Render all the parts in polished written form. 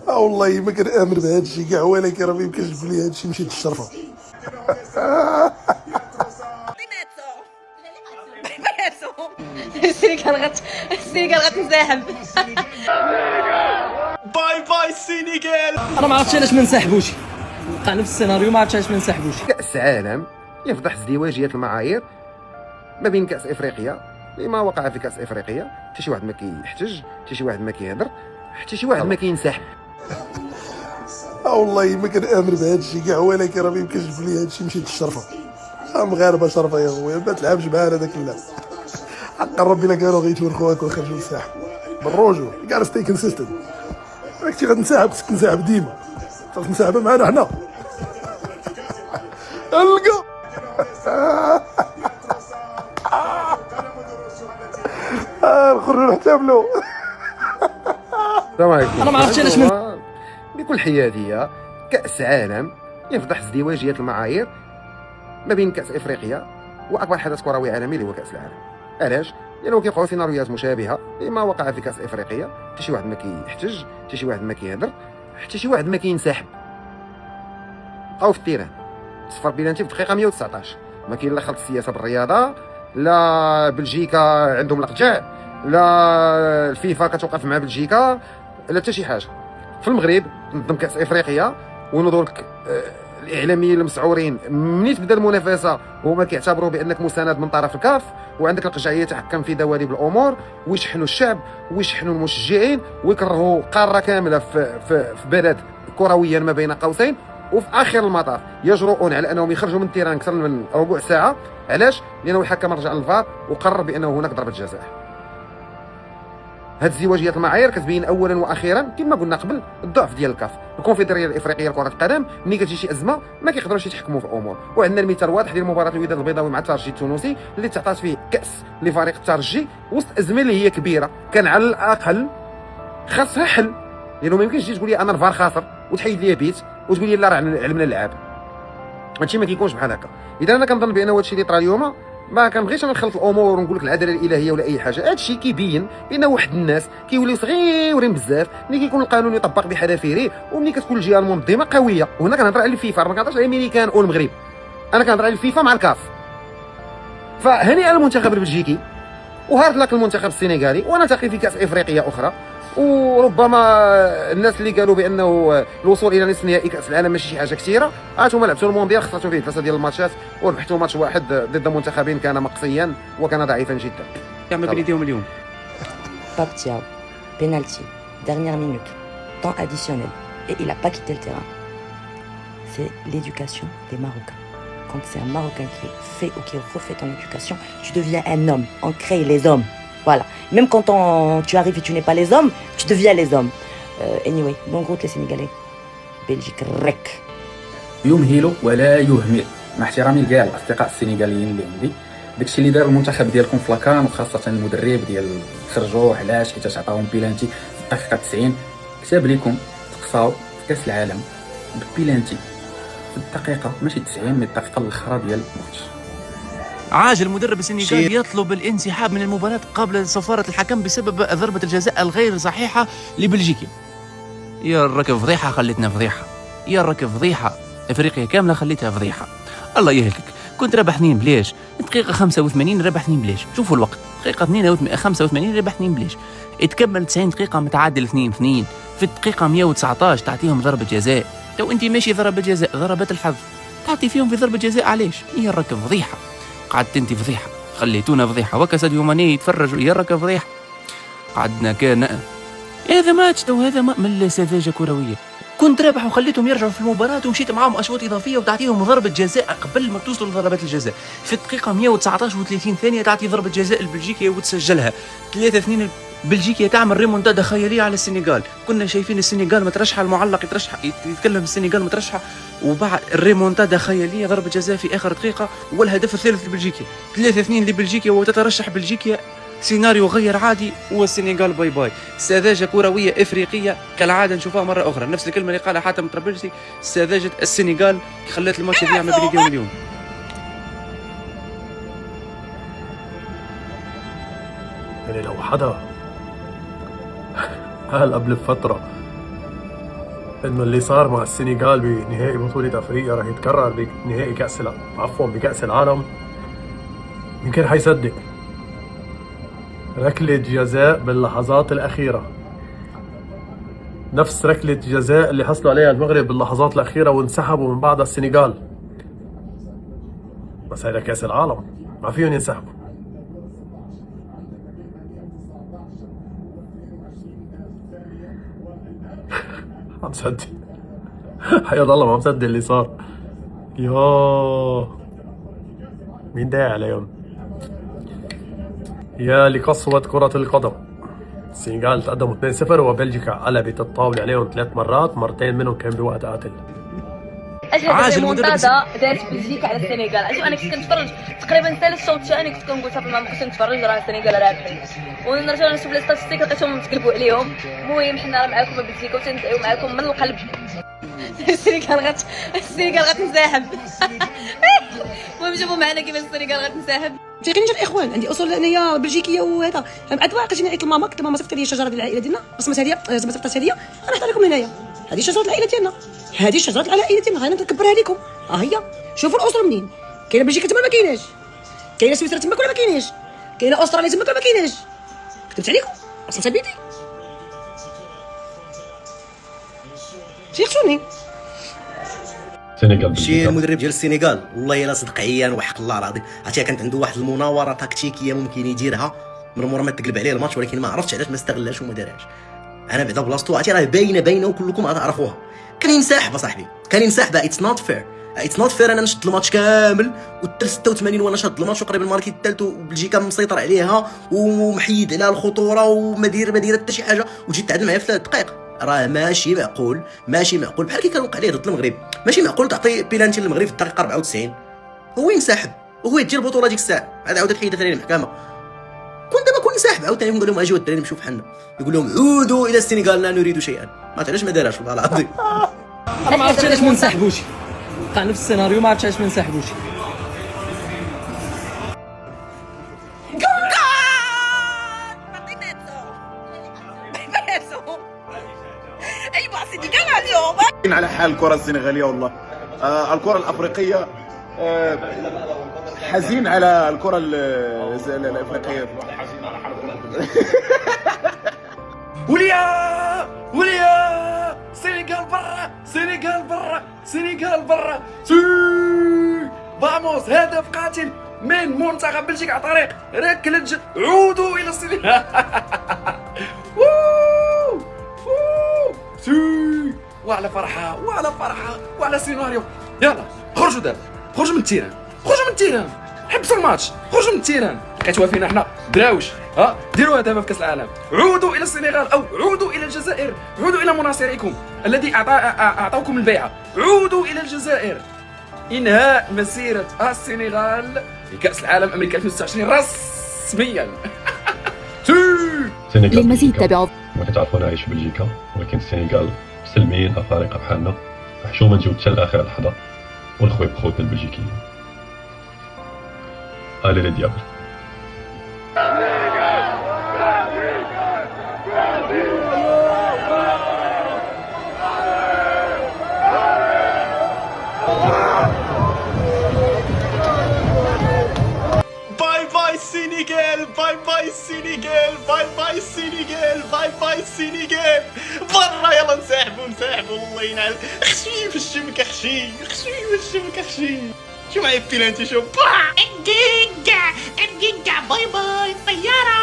والله ما كنآمن بهذا الشيء كاع، ولكن راه ما يمكنش تقول لي هذا الشيء مشيت الشرفه. السينيغال غتنسحب. باي باي السينيغال. انا ما عرفتش علاش ما انسحبوش، وقع نفس السيناريو، ما عرفتش علاش ما انسحبوش. كأس عالم يفضح ازدواجية المعايير ما بين كأس افريقيا، لما وقع في كأس افريقيا حتى شي واحد ما كيحتج، حتى شي واحد ما كيهضر، حتى شي واحد ما كينسحب. والله ما كنآمن بهذا الشيء كاع، ولكن راه ما يمكنش تقول لي هذا الشيء مشيت الشرفه. مغاربه شرفه يا خويا، ما تلعبش معانا داك اللعب. حق ربي الا كانوا غيتورخوك وخرجوا للساحه بالرجوع. كاع ستي كونسيستنت، راك تي غتنسحب، خصك تنسحب ديما، خصك تنسحب معنا حنا. القى نخرجوا نحتفلوا. السلام عليكم. انا ما عرفتش علاش بكل حياديه كأس عالم يفضح ازدواجية المعايير ما بين كأس افريقيا واكبر حدث كروي عالمي اللي هو كأس العالم. علاش؟ لانه كيوقعوا سيناريوهات مشابهه لما وقع في كأس افريقيا، حتى شي واحد ما كيحتج، حتى شي واحد ما كيهضر، حتى شي واحد ما كينسحب. بقاو في التيران صفر بلانتي في دقيقه 119. ما كاين لا خلط السياسه بالرياضه، لا بلجيكا عندهم القجع، لا الفيفا كتوقف مع بلجيكا، لا حتى شي حاجه. في المغرب تنظم كأس افريقيا ونظرك الاعلاميين المسعورين منين تبدا المنافسه هما كيعتبروا بانك مساند من طرف الكاف، وعندك القجعيه تحكم في دواليب الامور، ويشحنوا الشعب ويشحنوا المشجعين ويكرهوا قاره كامله في بلد كرويا ما بين قوسين، وفي اخر المطاف يجرؤون على انهم يخرجوا من التيران اكثر من ربع ساعه. علاش؟ لانه الحكم رجع للفار وقرر بانه هناك ضربه جزاء. هاد ازدواجية المعايير كتبين اولا واخيرا كما قلنا قبل الضعف ديال الكاف. الكونفدراليه الافريقيه لكره القدم ملي كتجي شي ازمه ما كيقدروش يتحكموا في الامور. وعندنا المثال واضح ديال مباراه الوداد البيضاوي مع الترجي التونسي اللي تعطات فيه كاس لفريق الترجي وسط ازمه اللي هي كبيره، كان على الاقل خاصها حل. لانه ما يمكنش تجي تقول لي انا الفار خاسر وتحيد لي بيت وتقول لي لا راه علمنا اللعاب. هادشي ما كيكونش بحال هكا. اذا انا كنظن بان هادشي اللي طرا اليوم ما كنبغيش انا نخلط الامور ونقول لك العداله الالهيه ولا اي حاجه. هادشي كيبين بان واحد الناس كيوليو صغيورين بزاف ملي كيكون القانون يطبق بحذافيره، وملي كتكون الجهه المنظمه قويه. وهنا كنهضر على الفيفا، ما كنهضرش على الامريكان او المغرب، انا كنهضر على الفيفا مع الكاف. فهنيئا المنتخب البلجيكي وهارد لك المنتخب السنغالي، وانا تقي في كاس افريقيه اخرى. وربما الناس اللي قالوا بانه الوصول الى نصف نهائي كاس العالم ماشي شي حاجه كثيره، هانتوما لعبتوا المونديال خسرتوا فيه 3 ديال الماتشات وربحتوا ماتش واحد ضد منتخبين كان مقصيا وكان ضعيفا جدا. كما بين يديهم اليوم. Pape Thiaw, penalty, dernière minute, temps additionnel, et il n'a pas quitté le terrain. C'est l'éducation des Marocains. Quand c'est un Marocain qui est fait ou qui refait ton éducation, tu deviens un homme. On crée les hommes. Voilà. Même quand tu arrives et tu n'es pas les hommes, tu deviens les hommes. Anyway, bonne route les Sénégalais. Belgique rec. يمهل ولا يهمل، مع احترامي لكاع الاصدقاء السنغاليين اللي عندي. داكشي اللي دار المنتخب ديالكم في لاكان وخاصه المدرب ديال خرجوه، علاش؟ حيت عطاهم بيلانتي في الدقيقه 90. كتاب لكم تقصاو في كاس العالم ببيلانتي في الدقيقه ماشي 90 من الدقيقه الاخرى ديال الماتش. عاجل المدرب السنغالي يطلب الانسحاب من المباراة قبل صفارة الحكم بسبب ضربة الجزاء الغير صحيحة لبلجيكا. يا الركب فضيحة، خليتنا فضيحة. يا الركب فضيحة، افريقيا كاملة خليتها فضيحة. الله يهلكك، كنت ربح 2 بلاش، دقيقة 85 ربح 2 بلاش. شوفوا الوقت، دقيقة 85 ربح 2 بلاش. اتكمل 90 دقيقة متعادل 2-2. في الدقيقة 119 تعطيهم ضربة جزاء. تو انت ماشي ضربة جزاء، ضربات الحظ تعطي فيهم في ضربة جزاء. علاش؟ يا الركب فضيحة، قعدت انت فضيحة، خليتونا فضيحة. وكساد يوماني يتفرجوا يا الركب فضيحة. قعدنا كان هذا ماتش، تو هذا من سذاجة كروية. كنت رابح وخليتهم يرجعوا في المباراة ومشيت معاهم أشواط إضافية وتعطيهم ضربة جزاء قبل ما توصلوا لضربات الجزاء. في الدقيقة 119 و30 ثانية تعطي ضربة جزاء البلجيكية وتسجلها 3-2. بلجيكا تعمل ريمونتادا خيالية على السنغال. كنا شايفين السنغال مترشحة، المعلق يتكلم السنغال مترشحة، وبعد الريمونتادا خيالية ضربة جزاء في آخر دقيقة والهدف الثالث لبلجيكا. 3-2 لبلجيكا وتترشح بلجيكا. سيناريو غير عادي والسنغال باي باي. سذاجة كروية إفريقية كالعادة نشوفها مرة أخرى. نفس الكلمة اللي قالها حاتم طرابلسي، سذاجة السنغال خلات الماتش يضيع ما بين يديهم اليوم. يعني لو حدا قال قبل فترة انه اللي صار مع السنغال بنهائي بطولة افريقيا راح يتكرر بنهائي بكأس العالم. مين كان حيصدق؟ ركلة جزاء باللحظات الأخيرة، نفس ركلة جزاء اللي حصلوا عليها المغرب باللحظات الأخيرة وانسحبوا من بعدها السنغال. بس هيدا كأس العالم ما فيهم ينسحبوا. عم صدق حياة الله ما مصدق اللي صار. مين داعي عليهم؟ يا لقسوة كرة القدم. السنغال تقدموا 2-0 وبلجيكا قلبت الطاولة عليهم 3 مرات، مرتين منهم كان بوقت قاتل. اشهد ريمونتادا دارت بلجيكا على السنغال. انا كنت كنتفرج تقريبا حتى الشوط الثاني، كنت كنقول صافي ما بقيتش نتفرج راه السنغال رابحين، ونرجع نشوف لي ستاتستيك لقيتهم تقلبوا عليهم. المهم حنا راه معاكم بلجيكا وتندعيو معاكم من القلب. السنغال غتنسحب. المهم جابوا معنا كيفاش السنغال غتنسحب. تيقيني الاخوان، عندي اصول انايا بلجيكيه وهذا. عاد لقيتيني عيط لماما، قلت ماما صيفط لي شجره ديال العائله ديالنا، رسمت هديه زعما صيفطات هديه، انا نحط لكم هنايا. هذه شجره العائله ديالنا، هذه شجره العائله ديالنا، غادي نكبرها لكم. هي شوفوا الاسره منين كاينه. بلجيكا تما ما كايناش، كاينه سويسرا تما ولا ما كايناش، كاينه استراليا تما ولا ما كايناش. كتبت عليكم رسمت بيدي. شيختوني شي المدرب ديال السنغال والله الا صدق عيان وحق الله العظيم. عرفتي كانت عنده واحد المناوره تكتيكيه ممكن يديرها من مور ما تقلب عليه الماتش، ولكن ما عرفتش علاش ما استغلاش وما دارهاش. انا بعدا بلاصتو عرفتي راه باينه وكلكم غتعرفوها. كان ينسحب اصاحبي، كان ينسحب. اتس نوت فير انا نشد الماتش كامل وحتى 86 وانا شاد الماتش وقريب الماركي الثالث وبلجيكا مسيطر عليها ومحيد على الخطوره وما داير حتى شي حاجه وتجي تعادل معايا في 3 دقائق. راه ماشي معقول بحال كي كان وقع ليه ضد المغرب. ماشي معقول تعطي بيلانتي للمغرب في الدقيقه 94 هو ينسحب وهو يدير البطوله ديك الساعه. عاد عاودت حيدت عليه المحكمه. كون ينسحب عاوتاني نقول لهم اجيو الدراري نمشيو بحالنا، يقول لهم عودوا الى السنغال لا نريد شيئا. ما علاش ما دارهاش والله العظيم. انا ما عرفتش علاش ما نسحبوش، وقع نفس السيناريو ما عرفتش علاش ما نسحبوش. على حال الكرة السنغالية والله. الكرة الأفريقية حزين على الكرة الأفريقية. وليا سنغال برا فاموس. هدف قاتل من منتخب بلجيكا على طريق ركلة عودوا إلى السنغال. وعلى فرحة وعلى سيناريو. يلا خرجوا دابا، خرجوا من التيران، حبسوا الماتش، خرجوا من التيران. لقيتوها فينا حنا دراوش. ديروها دابا في كاس العالم. عودوا الى السنغال او عودوا الى الجزائر، عودوا الى مناصركم الذي اعطوكم البيعه. عودوا الى الجزائر. انهاء مسيره السنغال لكاس العالم امريكا 2026 رسميا. للمزيد تابعوا. ما كتعرفوا نعيش في بلجيكا، ولكن السنغال مسلمين افارقه بحالنا، حشومه نجيو حتى لاخر لحظه ونخوي بخوتنا البلجيكيين. الي لي ديابل. باي السنغال برا. يلا نسحبوا الله ينعل. خشي في الشبكه، خشي في الشبكه. شو معايا بيلانتي شو الجيجا باي طياره.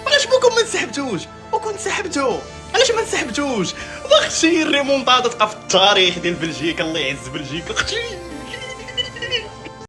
علاش بكم ما نسحبتوش؟ وكنت سحبتو علاش ما نسحبتوش؟ وخشي الريمونتادا تبقى في التاريخ ديال بلجيكا. الله يعز بلجيكا. خشي